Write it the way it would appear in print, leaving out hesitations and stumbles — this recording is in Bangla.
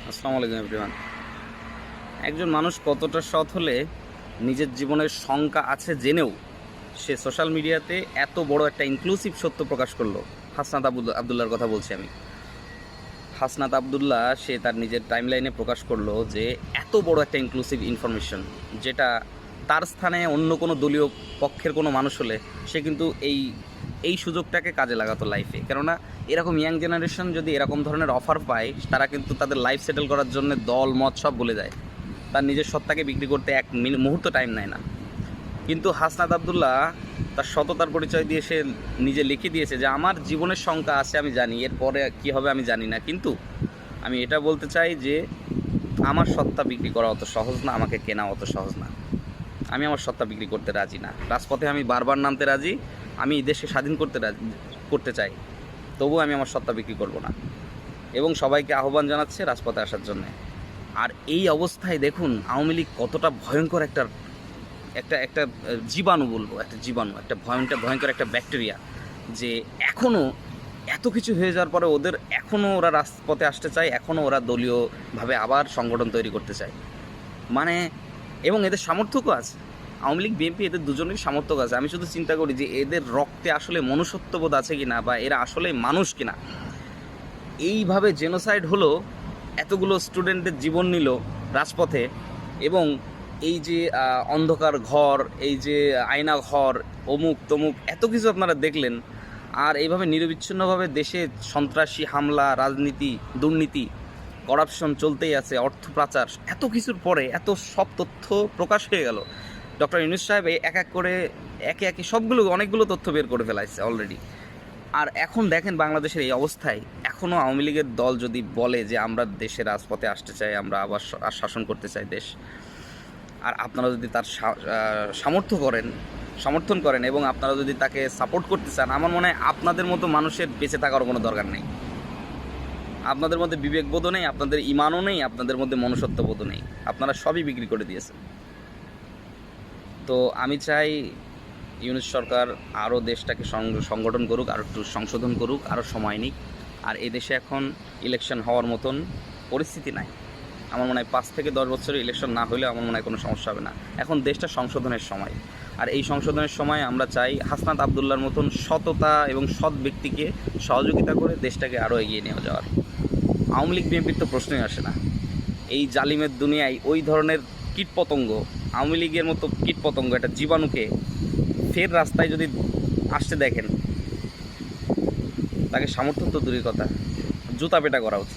আসসালামু আলাইকুম এভরিওয়ান। একজন মানুষ কতটা সৎ হলে নিজের জীবনের শঙ্কা আছে জেনেও সে সোশ্যাল মিডিয়াতে এত বড় একটা ইনক্লুসিভ সত্য প্রকাশ করলো। হাসনাত আবদুল্লাহর কথা বলছি আমি। হাসনাত আবদুল্লাহ সে তার নিজের টাইমলাইনে প্রকাশ করলো যে এত বড় একটা ইনক্লুসিভ ইনফরমেশন, যেটা তার স্থানে অন্য কোনো দলীয় পক্ষের কোনো মানুষ হলে সে কিন্তু এই এই সুযোগটাকে কাজে লাগাতো লাইফে। কেননা এরকম ইয়াং জেনারেশন যদি এরকম ধরনের অফার পায়, তারা কিন্তু তাদের লাইফ সেটেল করার জন্য দল মত সব বলে যায়, তার নিজের সত্তাকে বিক্রি করতে এক মুহূর্ত টাইম নেয় না। কিন্তু হাসনাত আবদুল্লাহ তার সততার পরিচয় দিয়ে সে নিজে লিখে দিয়েছে যে আমার জীবনের শঙ্কা আছে আমি জানি, এরপরে কী হবে আমি জানি না, কিন্তু আমি এটা বলতে চাই যে আমার সত্তা বিক্রি করা অত সহজ না, আমাকে কেনা অত সহজ না। আমি আমার সত্তা বিক্রি করতে রাজি না। রাজপথে আমি বারবার নামতে রাজি, আমি এই দেশকে স্বাধীন করতে চাই, তবুও আমি আমার সত্তা বিক্রি করব না। এবং সবাইকে আহ্বান জানাচ্ছে রাজপথে আসার জন্যে। আর এই অবস্থায় দেখুন আওয়ামী লীগ কতটা ভয়ঙ্কর একটা একটা একটা জীবাণু বলবো, একটা জীবাণু, একটা ভয়ঙ্কর একটা ব্যাকটেরিয়া, যে এখনও এত কিছু হয়ে যাওয়ার পরে এখনও ওরা রাজপথে আসতে চায়, এখনও ওরা দলীয়ভাবে আবার সংগঠন তৈরি করতে চায়। মানে এবং এদের সামর্থ্যও আছে। আওয়ামী লীগ বিএনপি এদের দুজনেরই সামর্থ্য আছে। আমি শুধু চিন্তা করি যে এদের রক্তে আসলে মনুষ্যত্ববোধ আছে কিনা, বা এরা আসলে মানুষ কিনা। এইভাবে জেনোসাইড হলো, এতগুলো স্টুডেন্টদের জীবন নিল রাজপথে, এবং এই যে অন্ধকার ঘর, এই যে আয়না ঘর, অমুক তমুক এত কিছু আপনারা দেখলেন। আর এইভাবে নিরবিচ্ছিন্নভাবে দেশে সন্ত্রাসী হামলা, রাজনীতি, দুর্নীতি, করাপশন চলতেই আছে, অর্থ পাচার, এত কিছুর পরে এত সব তথ্য প্রকাশ হয়ে গেল। ডক্টর ইউনূস সাহেব এক এক করে একে একে অনেকগুলো তথ্য বের করে ফেলাইছে অলরেডি। আর এখন দেখেন বাংলাদেশের এই অবস্থায় এখনও আওয়ামী লীগের দল যদি বলে যে আমরা দেশের রাজপথে আসতে চাই, আমরা আবার শাসন করতে চাই দেশ, আর আপনারা যদি তার সমর্থন করেন এবং আপনারা যদি তাকে সাপোর্ট করতে চান, আমার মনে হয় আপনাদের মতো মানুষের বেঁচে থাকার কোনো দরকার নেই। আপনাদের মধ্যে বিবেকবোধও নেই, আপনাদের ইমানও নেই, আপনাদের মধ্যে মনুষ্যত্ববোধও নেই। আপনারা সবই বিক্রি করে দিয়েছেন। তো আমি চাই ইউনূস সরকার আরও দেশটাকে সংগঠন করুক, আরও একটু সংশোধন করুক, আরও সময় নিক। আর এদেশে এখন ইলেকশন হওয়ার মতন পরিস্থিতি নাই। আমার মনে হয় 5 থেকে 10 বছরের ইলেকশন না হলে আমার মনে হয় কোনো সমস্যা হবে না। এখন দেশটা সংশোধনের সময়, আর এই সংশোধনের সময় আমরা চাই হাসনাত আবদুল্লাহর মতন সততা এবং সৎ ব্যক্তিকে সহযোগিতা করে দেশটাকে আরও এগিয়ে নিয়ে যাওয়ার। আওয়ামী লীগ বিএনপির তো প্রশ্নই আসে না। এই জালিমের দুনিয়ায় ওই ধরনের কীটপতঙ্গ, আওয়ামী লীগের মতো কীটপতঙ্গ, একটা জীবাণুকে ফের রাস্তায় যদি আসতে দেখেন, তাকে সমর্থন তো দূরের কথা, জুতা পেটা করা উচিত।